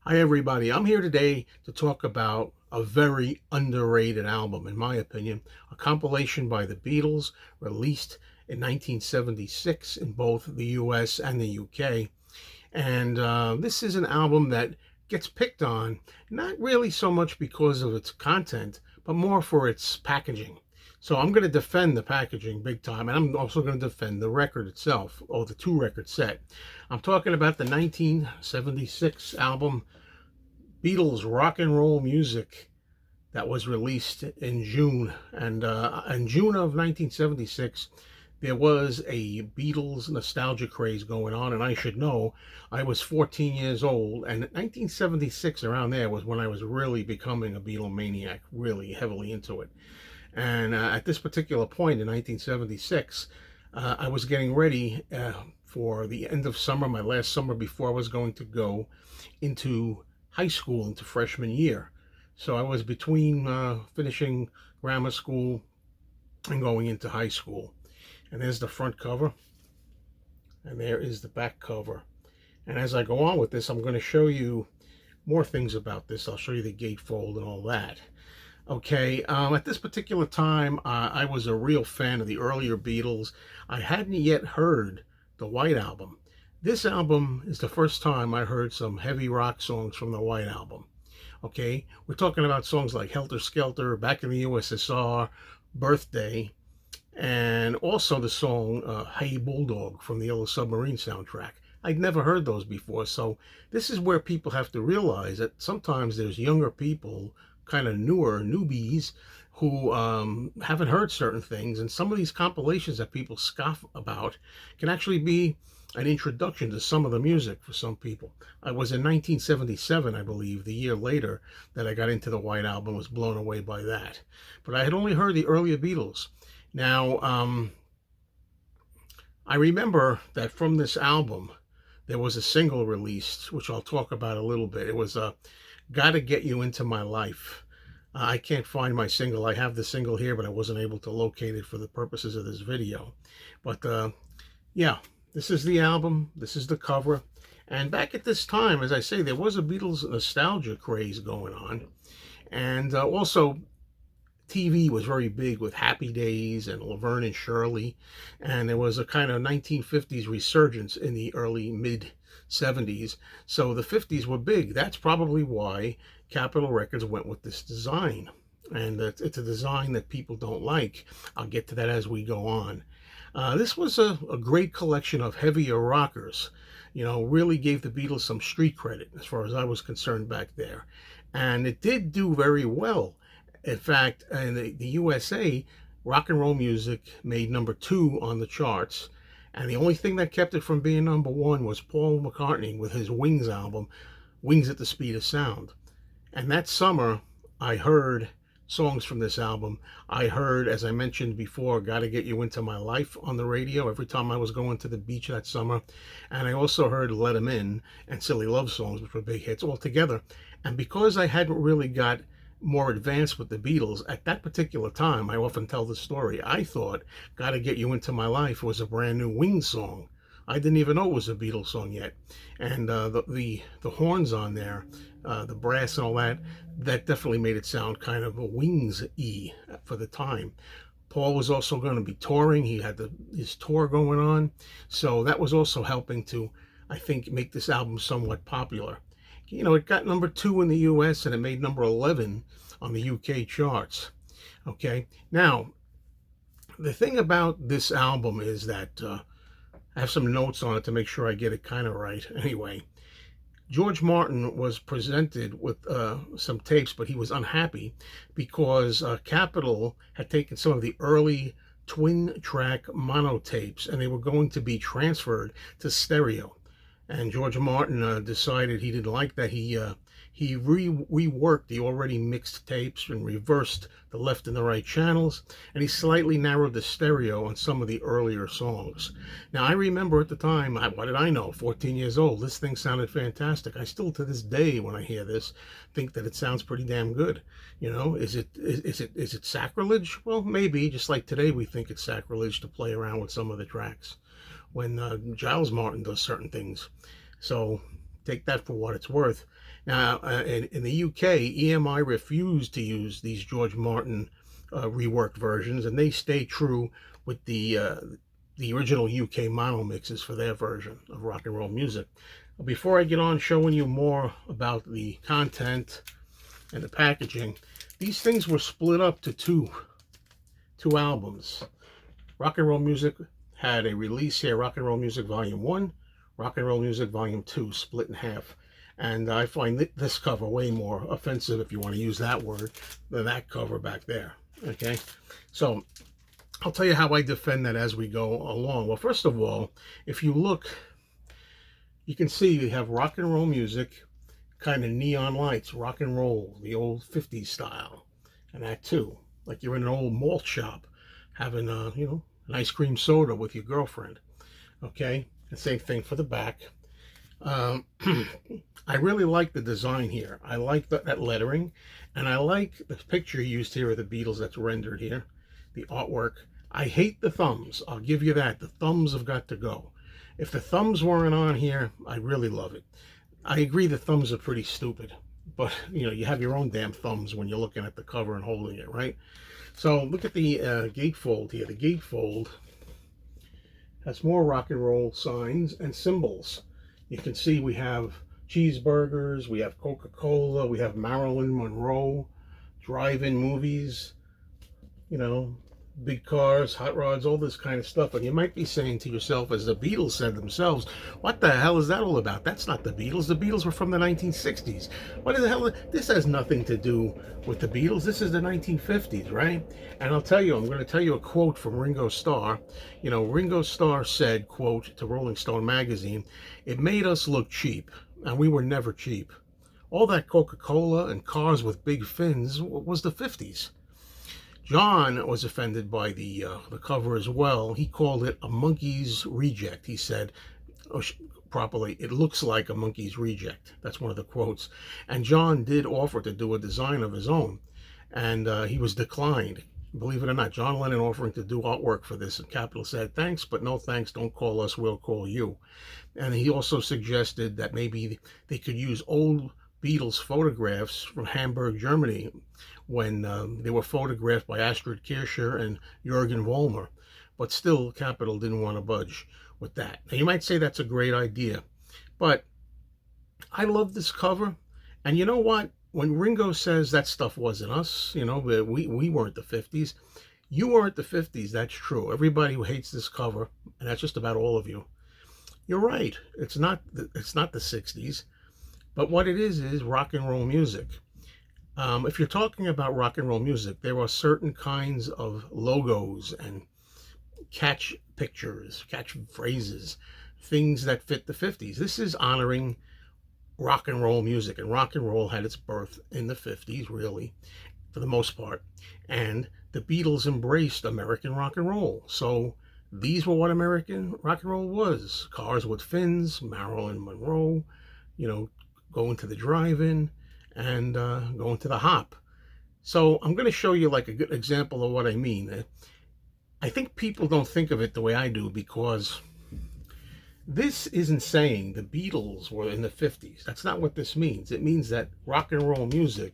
Hi, everybody. I'm here today to talk about a very underrated album, in my opinion, a compilation by the Beatles released in 1976 in both the US and the UK. And this is an album that gets picked on, not really so much because of its content, but more for its packaging. So I'm going to defend the packaging big time, and I'm also going to defend the record itself, or the two record set. I'm talking about the 1976 album Beatles rock and roll music that was released in June. And in June of 1976, there was a Beatles nostalgia craze going on. And I should know, I was 14 years old. And 1976, around there, was when I was really becoming a Beatle maniac, really heavily into it. And at this particular point in 1976, I was getting ready for the end of summer, my last summer before I was going to go into high school, into freshman year. So I was between finishing grammar school and going into high school. And there's the front cover, and there is the back cover. And as I go on with this, I'm going to show you more things about this. I'll show you the gatefold and all that. Okay, at this particular time, I was a real fan of the earlier Beatles. I hadn't yet heard the White Album. This album is the first time I heard some heavy rock songs from the White Album. Okay, we're talking about songs like Helter Skelter, Back in the USSR, Birthday, and also the song Hey Bulldog from the Yellow Submarine soundtrack. I'd never heard those before, so this is where people have to realize that sometimes there's younger people, kind of newer newbies, who haven't heard certain things, and some of these compilations that people scoff about can actually be an introduction to some of the music for some people. I was in 1977, I believe, the year later, that I got into the White Album, was blown away by that. But I had only heard the earlier Beatles. Now, I remember that from this album, there was a single released, which I'll talk about a little bit. It was Gotta Get You Into My Life. I can't find my single. I have the single here, but I wasn't able to locate it for the purposes of this video. But yeah, this is the album. This is the cover. And back at this time, as I say, there was a Beatles nostalgia craze going on. And also, TV was very big with Happy Days and Laverne and Shirley, and there was a kind of 1950s resurgence in the early mid 70s. So the 50s were big. That's probably why Capitol Records went with this design. And it's a design that people don't like. I'll get to that as we go on. This was a great collection of heavier rockers. You know, really gave the Beatles some street credit as far as I was concerned back there. And it did do very well. In fact, in the USA, rock and roll music made #2 on the charts. And the only thing that kept it from being #1 was Paul McCartney with his Wings album, Wings at the Speed of Sound. And that summer, I heard songs from this album. I heard, as I mentioned before, Gotta Get You Into My Life on the radio every time I was going to the beach that summer. And I also heard Let 'Em In and Silly Love Songs, which were big hits altogether. And because I hadn't really got more advanced with the Beatles at that particular time, I often tell the story, I thought Gotta Get You Into My Life was a brand new Wings song. I didn't even know it was a Beatles song yet. And the horns on there, the brass and all that, that definitely made it sound kind of a Wings-y for the time. Paul was also going to be touring. He had his tour going on. So that was also helping to, I think, make this album somewhat popular. You know, it got #2 in the US and it made #11 on the UK charts. Okay, now the thing about this album is that I have some notes on it to make sure I get it kind of right. Anyway, George Martin was presented with some tapes, but he was unhappy because Capitol had taken some of the early twin track mono tapes and they were going to be transferred to stereo. And George Martin decided he didn't like that. He reworked the already mixed tapes and reversed the left and the right channels, and he slightly narrowed the stereo on some of the earlier songs. Now, I remember at the time, what did I know, 14 years old, this thing sounded fantastic. I still, to this day, when I hear this, think that it sounds pretty damn good. You know, is it sacrilege? Well, maybe, just like today we think it's sacrilege to play around with some of the tracks when Giles Martin does certain things. So take that for what it's worth. Now, in the UK, EMI refused to use these George Martin reworked versions, and they stay true with the original UK mono mixes for their version of rock and roll music. Before I get on showing you more about the content and the packaging, these things were split up to two albums. Rock and Roll Music had a release here, Rock and Roll Music Volume 1, Rock and Roll Music Volume 2, split in half. And I find this cover way more offensive, if you want to use that word, than that cover back there. Okay, so I'll tell you how I defend that as we go along. Well, first of all, if you look, you can see we have Rock and Roll Music, kind of neon lights, rock and roll, the old 50s style, and that too, like you're in an old malt shop having an ice cream soda with your girlfriend. Okay, the same thing for the back. I really like the design here. I like that lettering, and I like the picture used here of the Beatles that's rendered here, the artwork. I hate the thumbs. I'll give you that. The thumbs have got to go. If the thumbs weren't on here, I really love it. I agree the thumbs are pretty stupid, but you have your own damn thumbs when you're looking at the cover and holding it, right? So look at the gatefold here. The gatefold has more rock and roll signs and symbols. You can see we have cheeseburgers, we have Coca-Cola, we have Marilyn Monroe, drive-in movies, big cars, hot rods, all this kind of stuff. And you might be saying to yourself, as the Beatles said themselves, what the hell is that all about? That's not the Beatles. The Beatles were from the 1960s. What the hell? This has nothing to do with the Beatles. This is the 1950s, right? And I'll tell you, I'm going to tell you a quote from Ringo Starr. Ringo Starr said, quote, to Rolling Stone magazine, "It made us look cheap, and we were never cheap. All that Coca-Cola and cars with big fins was the 50s. John was offended by the cover as well. He called it a monkey's reject. He said, properly, it looks like a monkey's reject. That's one of the quotes. And John did offer to do a design of his own, and he was declined. Believe it or not, John Lennon offering to do artwork for this, and Capitol said, thanks, but no thanks, don't call us, we'll call you. And he also suggested that maybe they could use old Beatles photographs from Hamburg, Germany, when they were photographed by Astrid Kircher and Jürgen Vollmer. But still, Capitol didn't want to budge with that. Now, you might say that's a great idea, but I love this cover. And you know what? When Ringo says that stuff wasn't us, we weren't the 50s. You weren't the 50s, that's true. Everybody who hates this cover, and that's just about all of you, you're right. It's not the 60s. But what it is rock and roll music. If you're talking about rock and roll music, there are certain kinds of logos and catch pictures, catch phrases, things that fit the 50s. This is honoring rock and roll music, and rock and roll had its birth in the 50s, really, for the most part. And the Beatles embraced American rock and roll. So these were what American rock and roll was. Cars with fins, Marilyn Monroe, going to the drive-in, and going to the hop. So I'm going to show you like a good example of what I mean. I think people don't think of it the way I do, because this isn't saying the Beatles were in the 50s. That's not what this means. It means that rock and roll music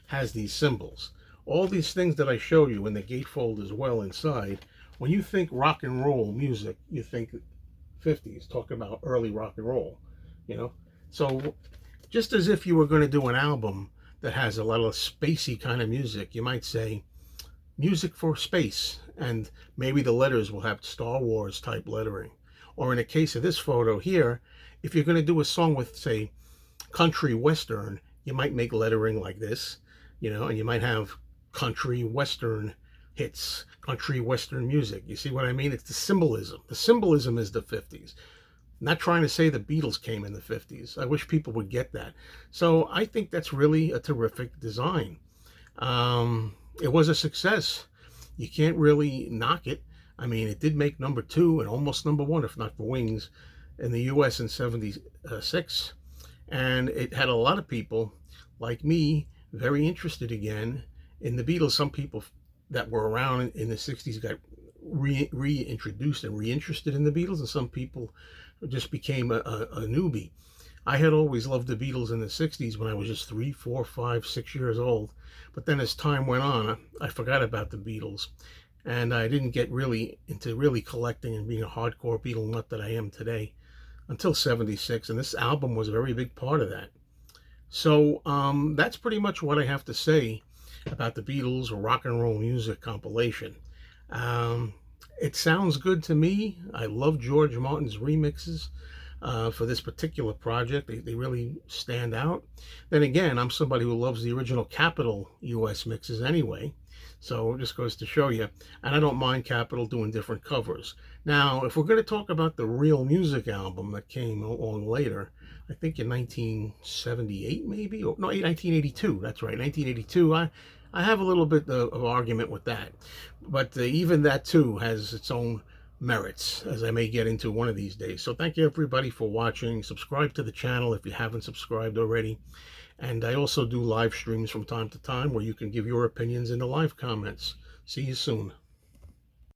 has these symbols. All these things that I show you in the gatefold as well inside, when you think rock and roll music, you think 50s, talk about early rock and roll, So just as if you were going to do an album that has a lot of spacey kind of music, you might say music for space, and maybe the letters will have Star Wars type lettering. Or in the case of this photo here, if you're going to do a song with, say, country western, you might make lettering like this, and you might have country western hits, country western music. You see what I mean? It's the symbolism. The symbolism is the 50s. Not trying to say the Beatles came in the 50s. I wish people would get that. So I think that's really a terrific design. It was a success. You can't really knock it. I mean, it did make number 2 and almost number 1, if not for Wings, in the US in 76. And it had a lot of people, like me, very interested again in the Beatles. Some people that were around in the 60s got reintroduced and reinterested in the Beatles, and some people just became a newbie. I had always loved the Beatles in the 60s when I was just 3, 4, 5, 6 years old. But then as time went on, I forgot about the Beatles. And I didn't get really into really collecting and being a hardcore Beatle nut that I am today until 76. And this album was a very big part of that. So that's pretty much what I have to say about the Beatles rock and roll music compilation. Um, it sounds good to me. I love George Martin's remixes for this particular project. They really stand out. Then again, I'm somebody who loves the original Capitol US mixes anyway. So it just goes to show you. And I don't mind Capitol doing different covers. Now, if we're going to talk about the Real Music album that came along later, I think in 1978 maybe, or no, 1982. That's right, 1982. I have a little bit of argument with that, but even that too has its own merits, as I may get into one of these days. So thank you everybody for watching. Subscribe to the channel if you haven't subscribed already. And I also do live streams from time to time where you can give your opinions in the live comments. See you soon.